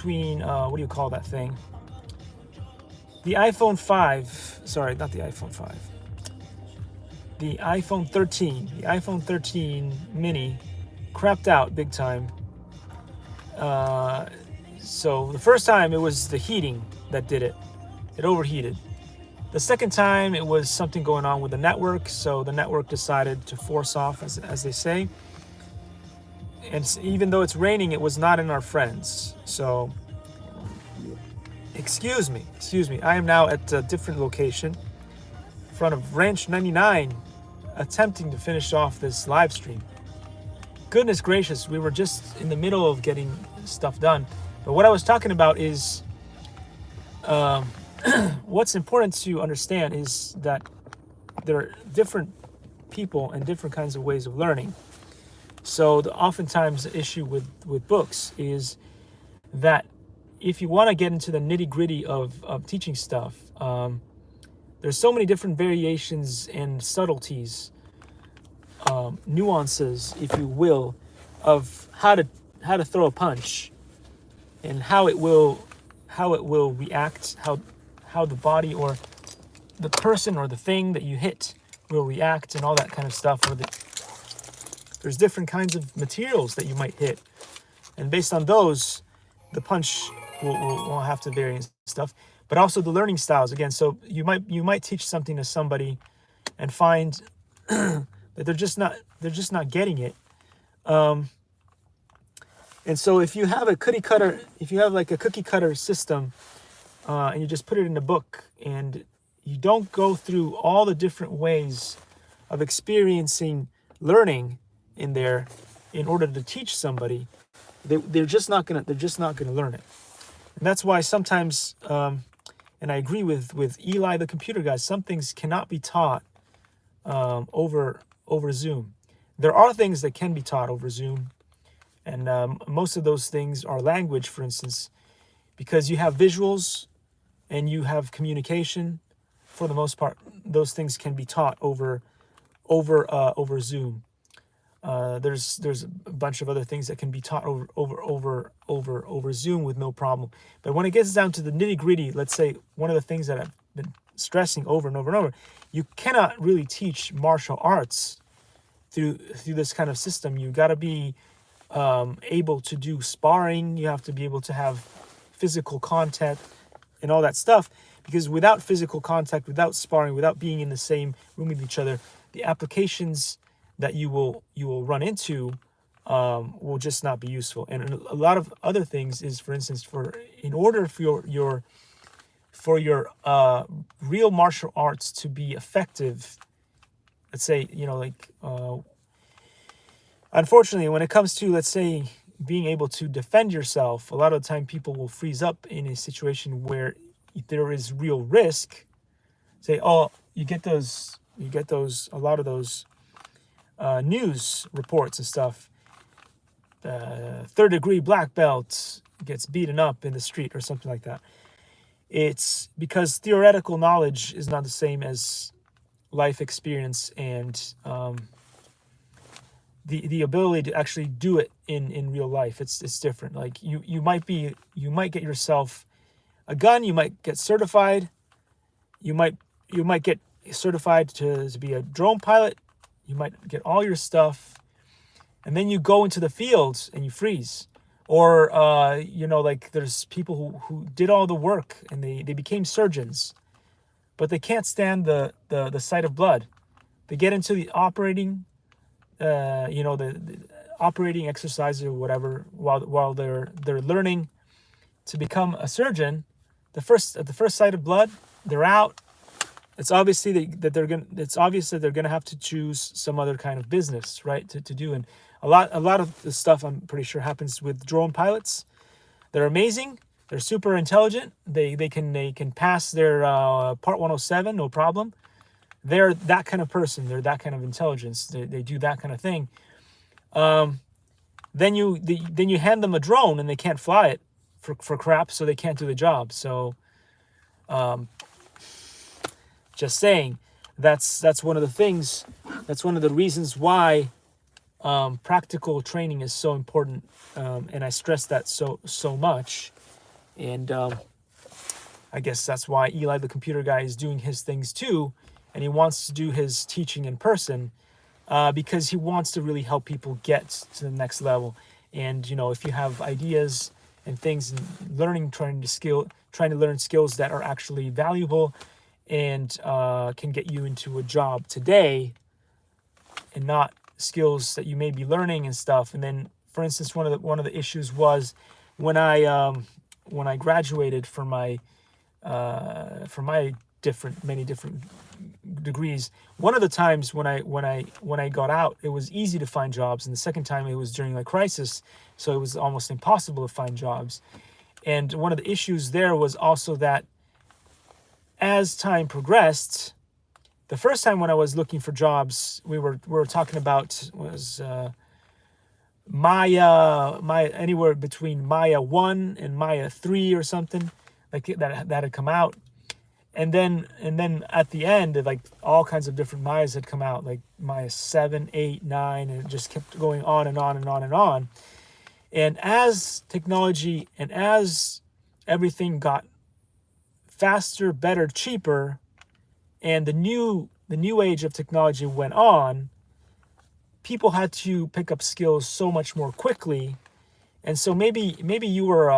between, what do you call that thing? The iPhone 5, sorry, not the iPhone 5. The iPhone 13. The iPhone 13 mini crapped out big time. So the first time it was the heating that did it. It overheated. The second time it was something going on with the network, so the network decided to force off, as they say. And even though it's raining, it was not in our friends. So, excuse me. I am now at a different location, in front of Ranch 99, attempting to finish off this live stream. Goodness gracious, we were just in the middle of getting stuff done. But what I was talking about is, what's important to understand is that there are different people and different kinds of ways of learning. So oftentimes the issue with books is that if you want to get into the nitty-gritty of teaching stuff, there's so many different variations and subtleties, nuances, if you will, of how to throw a punch and how it will react, how the body or the person or the thing that you hit will react and all that kind of stuff. There's different kinds of materials that you might hit, and based on those, the punch will have to vary and stuff. But also the learning styles again. So you might teach something to somebody and find that they're just not getting it. And so if you have a cookie cutter system, and you just put it in a book, and you don't go through all the different ways of experiencing learning in there in order to teach somebody, they're just not gonna learn it. And that's why sometimes, and I agree with Eli the computer guy, some things cannot be taught over Zoom. There are things that can be taught over Zoom, and most of those things are language, for instance, because you have visuals and you have communication. For the most part, those things can be taught over Zoom. There's a bunch of other things that can be taught over Zoom with no problem. But when it gets down to the nitty-gritty, let's say one of the things that I've been stressing over and over and over, you cannot really teach martial arts through this kind of system. You got to be able to do sparring. You have to be able to have physical contact and all that stuff, because without physical contact, without sparring, without being in the same room with each other, the applications that you will run into will just not be useful. And a lot of other things is, for instance, in order for your real martial arts to be effective, let's say, unfortunately, when it comes to, let's say, being able to defend yourself, a lot of the time people will freeze up in a situation where there is real risk. Say, you get a lot of those news reports and stuff. Third degree black belt gets beaten up in the street or something like that. It's because theoretical knowledge is not the same as life experience and the ability to actually do it in real life. It's different. Like you might get yourself a gun, you might get certified, you might get certified to be a drone pilot, you might get all your stuff, and then you go into the fields and you freeze. Or there's people who did all the work and they became surgeons, but they can't stand the sight of blood. They get into the operating the operating exercises or whatever while they're learning to become a surgeon. At the first sight of blood, they're out. It's obvious that they're gonna have to choose some other kind of business, right, to do. And a lot of the stuff, I'm pretty sure, happens with drone pilots. They're amazing. They're super intelligent. They can pass their Part 107, no problem. They're that kind of person. They're that kind of intelligence. They do that kind of thing. Then you hand them a drone and they can't fly it for crap, so they can't do the job. So, just saying, that's one of the things. That's one of the reasons why practical training is so important, and I stress that so much. And I guess that's why Eli, the computer guy, is doing his things too. And he wants to do his teaching in person because he wants to really help people get to the next level. And, if you have ideas and things and learning, trying to learn skills that are actually valuable and can get you into a job today, and not skills that you may be learning and stuff. And then, for instance, one of the issues was when I graduated from my many different degrees. One of the times when I got out, it was easy to find jobs, and the second time it was during the crisis, so it was almost impossible to find jobs. And one of the issues there was also that as time progressed, the first time when I was looking for jobs, we were talking about was Maya anywhere between Maya 1 and Maya 3 or something like that had come out. And then at the end, like all kinds of different Mayas had come out, like Maya 7, 8, 9, and it just kept going on and on and on and on. And as technology and as everything got faster, better, cheaper, and the new age of technology went on, people had to pick up skills so much more quickly. And so maybe you were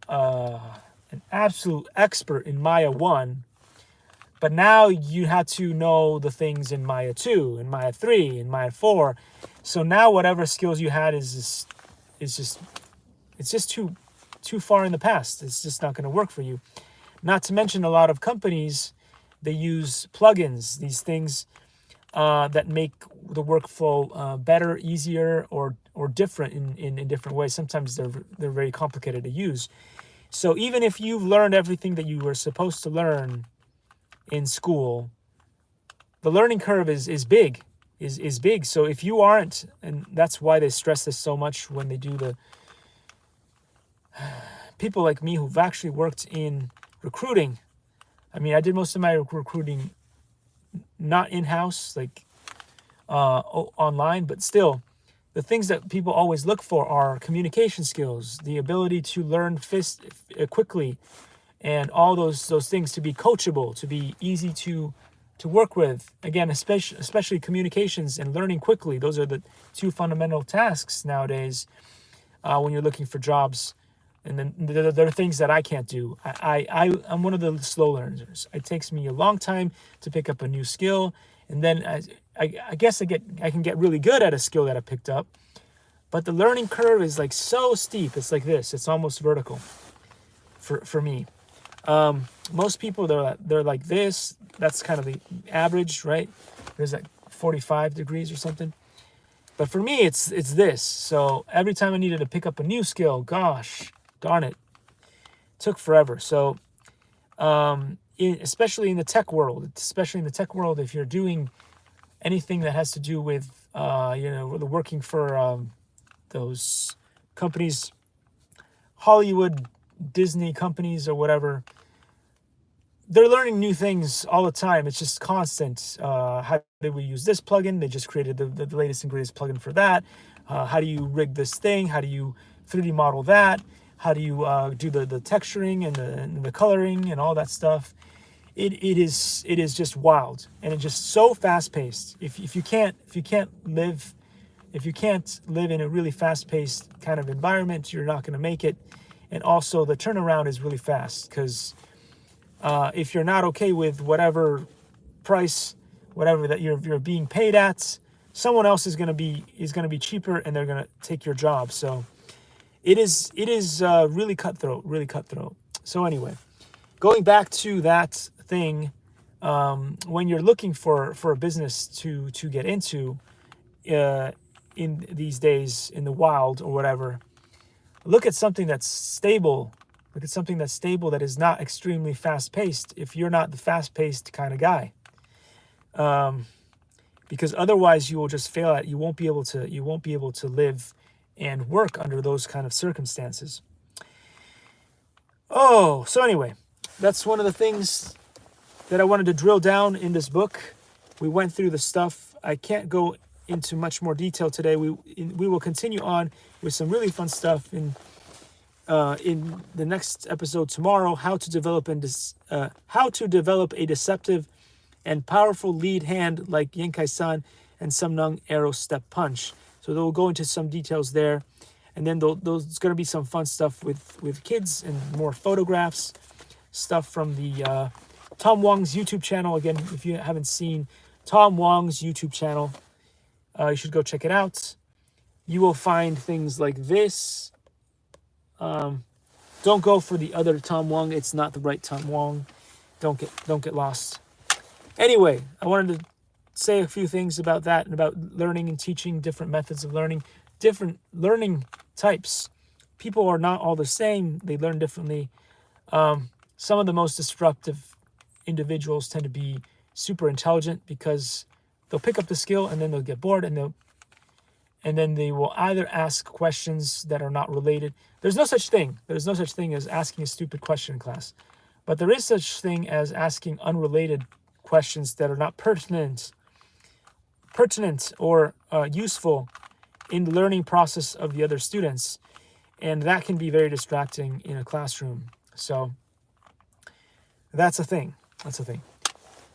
an absolute expert in Maya 1, but now you had to know the things in Maya 2 and Maya 3 and Maya 4. So now whatever skills you had is just too far in the past. It's just not going to work for you. Not to mention a lot of companies, they use plugins, these things that make the workflow better, easier, or different in different ways. Sometimes they're very complicated to use. So even if you've learned everything that you were supposed to learn in school, the learning curve is big. So if you aren't, and that's why they stress this so much when they do the people like me who've actually worked in recruiting. I mean, I did most of my recruiting not in-house, like online, but still, the things that people always look for are communication skills, the ability to learn quickly, and all those things, to be coachable, to be easy to work with. Again, especially communications and learning quickly. Those are the two fundamental tasks nowadays when you're looking for jobs. And then there are things that I can't do. I'm one of the slow learners. It takes me a long time to pick up a new skill, and then I guess I can get really good at a skill that I picked up, but the learning curve is like so steep. It's like this. It's almost vertical for me. Most people they're like this. That's kind of the average, right? There's like 45 degrees or something. But for me, it's this. So every time I needed to pick up a new skill, gosh darn it, took forever. So especially in the tech world, if you're doing anything that has to do with working for those companies, Hollywood, Disney companies or whatever, they're learning new things all the time. It's just constant. How did we use this plugin? They just created the latest and greatest plugin for that. How do you rig this thing? How do you 3D model that? How do you do the texturing and the coloring and all that stuff? It is just wild, and it's just so fast paced. If you can't live in a really fast paced kind of environment, you're not going to make it. And also the turnaround is really fast, because if you're not okay with whatever price, whatever that you're being paid at, someone else is going to be cheaper, and they're going to take your job. So it is really cutthroat. So anyway, going back to that thing, when you're looking for a business to get into in these days in the wild or whatever, look at something that's stable. Look at something that's stable, that is not extremely fast-paced, if you're not the fast-paced kind of guy. Because otherwise you will just fail at it. You won't be able to live and work under those kind of circumstances. Oh, so anyway, that's one of the things that I wanted to drill down in this book. We went through the stuff. I can't go into much more detail today. We will continue on with some really fun stuff in the next episode tomorrow, how to develop a deceptive and powerful lead hand like Yenkai-san and Sumnung Arrow Step Punch. So they'll go into some details there. And then there's going to be some fun stuff with kids and more photographs, stuff from the Tom Wong's YouTube channel. Again, if you haven't seen Tom Wong's YouTube channel, you should go check it out. You will find things like this. Don't go for the other Tom Wong. It's not the right Tom Wong. Don't get lost. Anyway, I wanted to say a few things about that and about learning and teaching, different methods of learning, different learning types. People are not all the same. They learn differently. Some of the most disruptive individuals tend to be super intelligent because they'll pick up the skill and then they'll get bored and then they will either ask questions that are not related. There's no such thing. There's no such thing as asking a stupid question in class. But there is such thing as asking unrelated questions that are not pertinent or useful in the learning process of the other students. And that can be very distracting in a classroom. So that's a thing. That's a thing.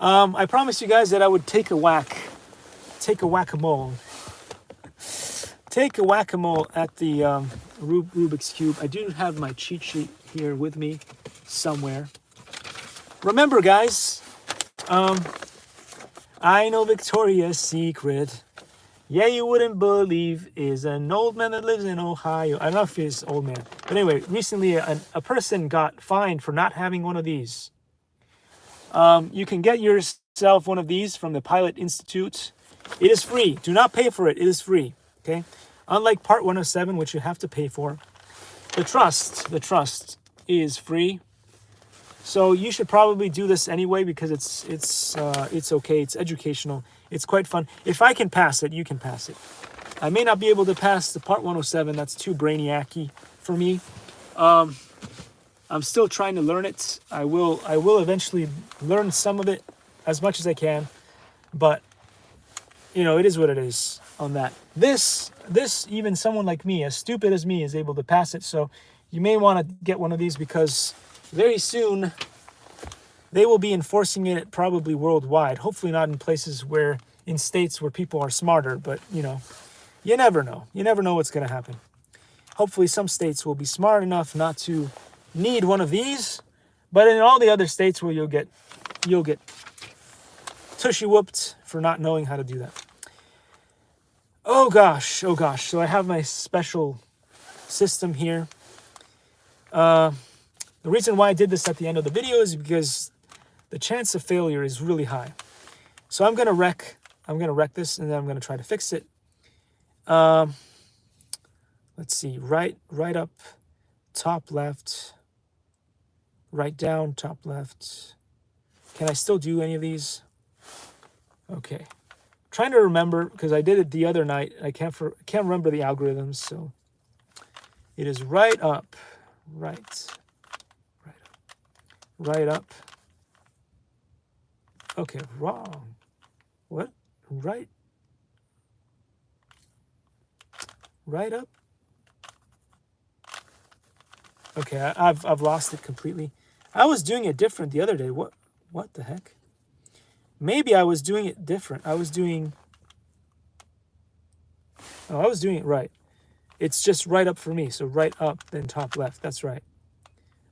I promised you guys that I would take a whack-a-mole at the Rubik's Cube. I do have my cheat sheet here with me somewhere. Remember, guys, I know Victoria's Secret. Yeah, you wouldn't believe is an old man that lives in Ohio. I don't know if he's old man. But anyway, recently a person got fined for not having one of these. You can get yourself one of these from the Pilot Institute. It is free. Do not pay for it. It is free. Okay? Unlike Part 107, which you have to pay for. The trust is free. So you should probably do this anyway because it's okay. It's educational. It's quite fun. If I can pass it, you can pass it. I may not be able to pass the Part 107. That's too brainiac-y for me. I'm still trying to learn it. I will eventually learn some of it as much as I can. But, you know, it is what it is on that. This even someone like me, as stupid as me, is able to pass it. So you may want to get one of these because very soon they will be enforcing it probably worldwide. Hopefully not in states where people are smarter. But, you know, you never know. You never know what's going to happen. Hopefully some states will be smart enough not to need one of these. But in all the other states where you'll get tushy whooped for not knowing how to do that. Oh gosh. So I have my special system here. The reason why I did this at the end of the video is because the chance of failure is really high. So I'm gonna wreck this and then I'm gonna try to fix it. Let's see, right up, top left, right down, top left. Can I still do any of these? Okay. Trying to remember because I did it the other night. I can't remember the algorithms. So it is right up, right up. Okay, wrong. What? Right up. Okay, I've lost it completely. I was doing it different the other day. What the heck? Maybe I was doing it different. I was doing it right. It's just right up for me. So right up, then top left. That's right.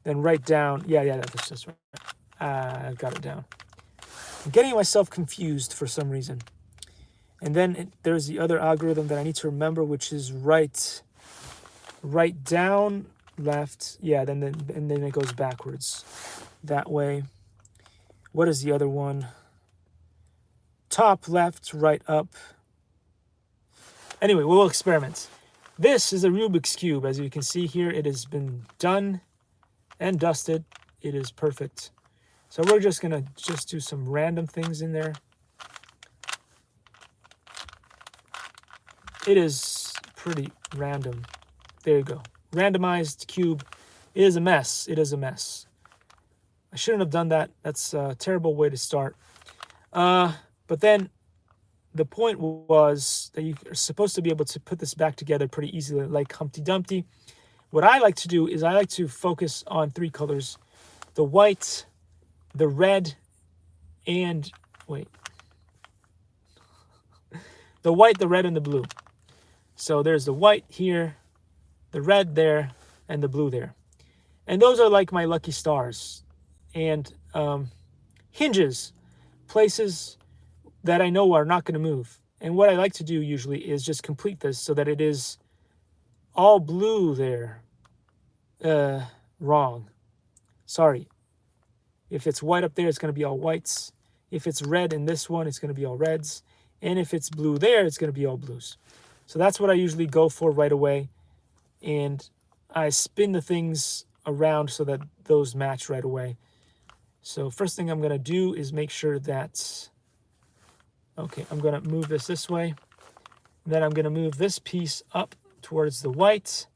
Then right down. Yeah, that's just right. I got it down. I'm getting myself confused for some reason. And then there's the other algorithm that I need to remember, which is right down, left. Yeah, and then it goes backwards that way. What is the other one? Top left, right up. Anyway, we'll experiment. This is a Rubik's Cube. As you can see here, it has been done and dusted. It is perfect. So we're just gonna do some random things in there. It is pretty random. There you go. Randomized cube. It is a mess. It is a mess. I shouldn't have done that. That's a terrible way to start. But then the point was that you're supposed to be able to put this back together pretty easily, like Humpty Dumpty. what I like to do is I like to focus on 3 colors: the white, the red, and wait, the white, the red, and the blue. So there's the white here, the red there, and the blue there. And those are like my lucky stars. And hinges, places that I know are not going to move. And what I like to do usually is just complete this so that it is all blue there. Wrong. Sorry. If it's white up there, it's going to be all whites. If it's red in this one, it's going to be all reds. And if it's blue there, it's going to be all blues. So that's what I usually go for right away. And I spin the things around so that those match right away. So first thing I'm going to do is make sure that, okay, I'm going to move this way. Then I'm going to move this piece up towards the white,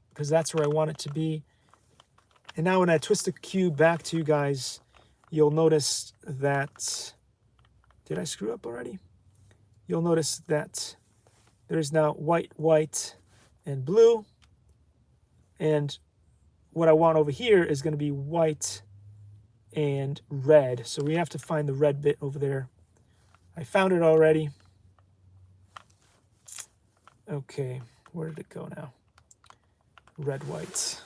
because that's where I want it to be. And now when I twist the cube back to you guys, you'll notice that, did I screw up already? You'll notice that there's now white, white, and blue. And what I want over here is going to be white and red. So we have to find the red bit over there. I found it already. Okay, where did it go now? Red, white.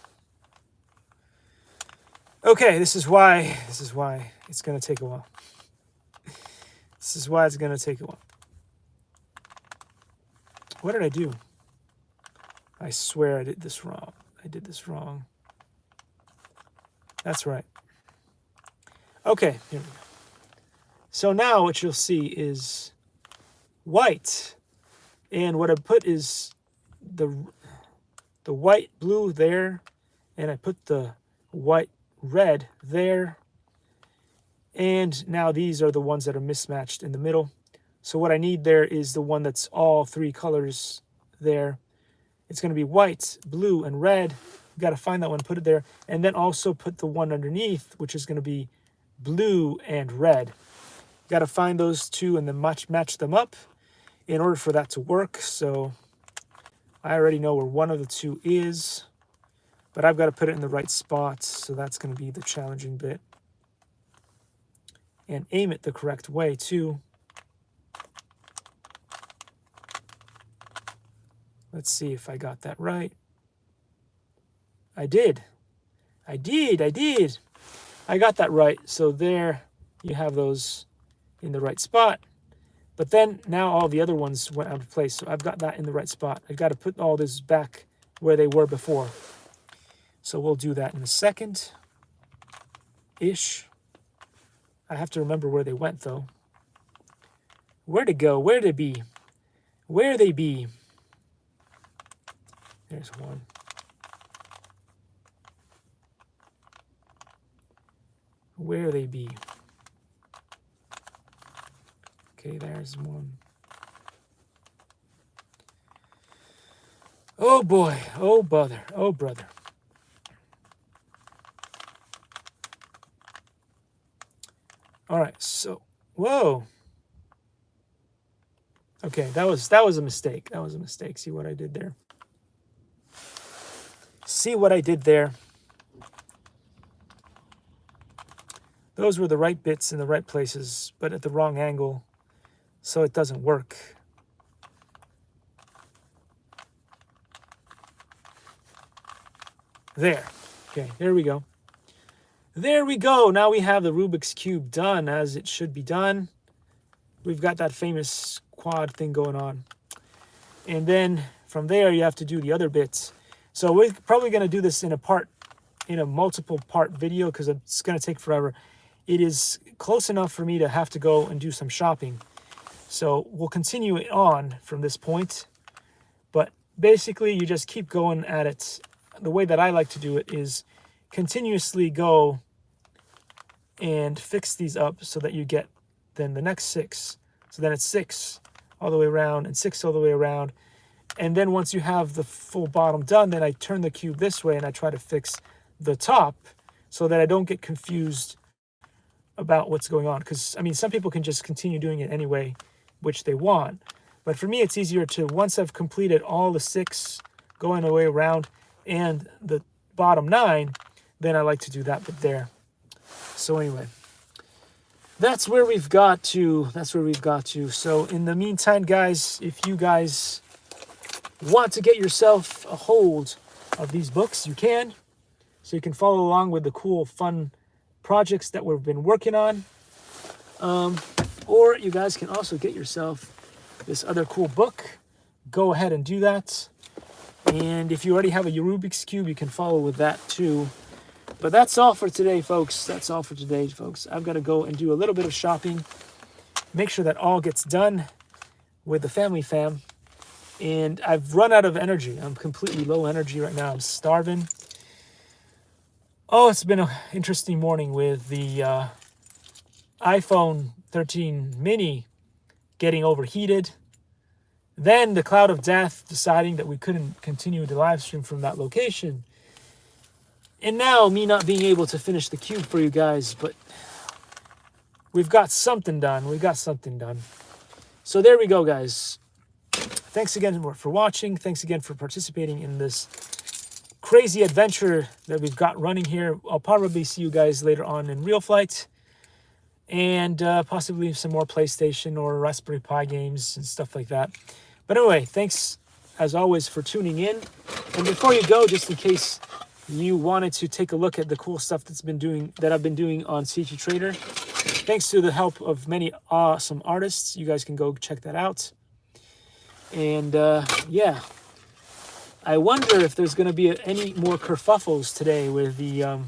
Okay, this is why it's going to take a while. This is why it's going to take a while. What did I do? I swear I did this wrong. I did this wrong. That's right. Okay, here we go. So now what you'll see is white. And what I put is the white blue there. And I put the white red there. And now these are the ones that are mismatched in the middle. So what I need there is the one that's all 3 colors there. It's going to be white, blue, and red. You've got to find that one, put it there. And then also put the one underneath, which is going to be blue and red. You've got to find those 2 and then match them up in order for that to work. So I already know where one of the 2 is, but I've got to put it in the right spot. So that's going to be the challenging bit. And aim it the correct way too. Let's see if I got that right. I did. I got that right. So there you have those in the right spot. But then now all the other ones went out of place. So I've got that in the right spot. I've got to put all this back where they were before. So we'll do that in a second. Ish. I have to remember where they went though. Where to go? Where to be? Where they be? There's one. Where they be? Okay, there's one. Oh boy, oh brother, oh brother. All right, so, whoa. Okay, that was a mistake. That was a mistake. See what I did there? See what I did there? Those were the right bits in the right places, but at the wrong angle, so it doesn't work. There. Okay, there we go. There we go. Now we have the Rubik's Cube done as it should be done. We've got that famous quad thing going on. And then from there, you have to do the other bits. So we're probably going to do this in a multiple part video because it's going to take forever. It is close enough for me to have to go and do some shopping. So we'll continue it on from this point. But basically, you just keep going at it. The way that I like to do it is continuously go and fix these up so that you get then the next 6. So then it's 6 all the way around and 6 all the way around. And then once you have the full bottom done, then I turn the cube this way and I try to fix the top so that I don't get confused about what's going on. Because, I mean, some people can just continue doing it anyway, which they want. But for me, it's easier to, once I've completed all the 6 going away around, and the bottom 9, then I like to do that bit there. So anyway, that's where we've got to. So in the meantime, guys, if you guys want to get yourself a hold of these books, you can. So you can follow along with the cool, fun projects that we've been working on. Or you guys can also get yourself this other cool book. Go ahead and do that. And if you already have a Rubik's Cube, you can follow with that too. But that's all for today, folks. I've got to go and do a little bit of shopping. Make sure that all gets done with the family fam. And I've run out of energy. I'm completely low energy right now. I'm starving. Oh, it's been an interesting morning with the iPhone 13 mini getting overheated. Then the cloud of death deciding that we couldn't continue the live stream from that location. And now me not being able to finish the cube for you guys, but we've got something done. So there we go, guys. Thanks again for watching. Thanks again for participating in this crazy adventure that we've got running here. I'll probably see you guys later on in Real Flight. And possibly some more PlayStation or Raspberry Pi games and stuff like that. But anyway, thanks as always for tuning in. And before you go, just in case you wanted to take a look at the cool stuff that I've been doing on CG Trader, thanks to the help of many awesome artists, you guys can go check that out. And yeah, I wonder if there's going to be any more kerfuffles today with the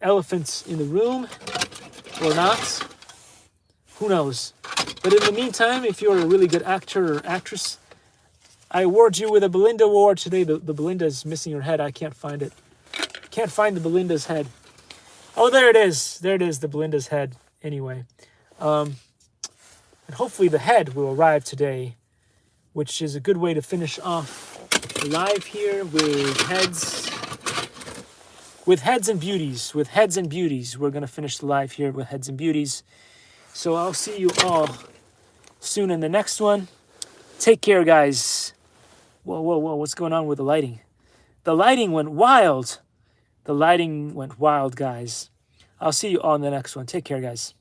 elephants in the room or not. Who knows? But in the meantime, if you're a really good actor or actress, I award you with a Belinda Award today. The Belinda is missing her head. I can't find it. Can't find the Belinda's head. Oh, there it is. The Belinda's head. Anyway. And hopefully the head will arrive today, which is a good way to finish off live here with heads. With heads and beauties. We're going to finish the live here with heads and beauties. So I'll see you all soon in the next one. Take care, guys. Whoa, what's going on with the lighting? The lighting went wild. Guys. I'll see you all in the next one. Take care, guys.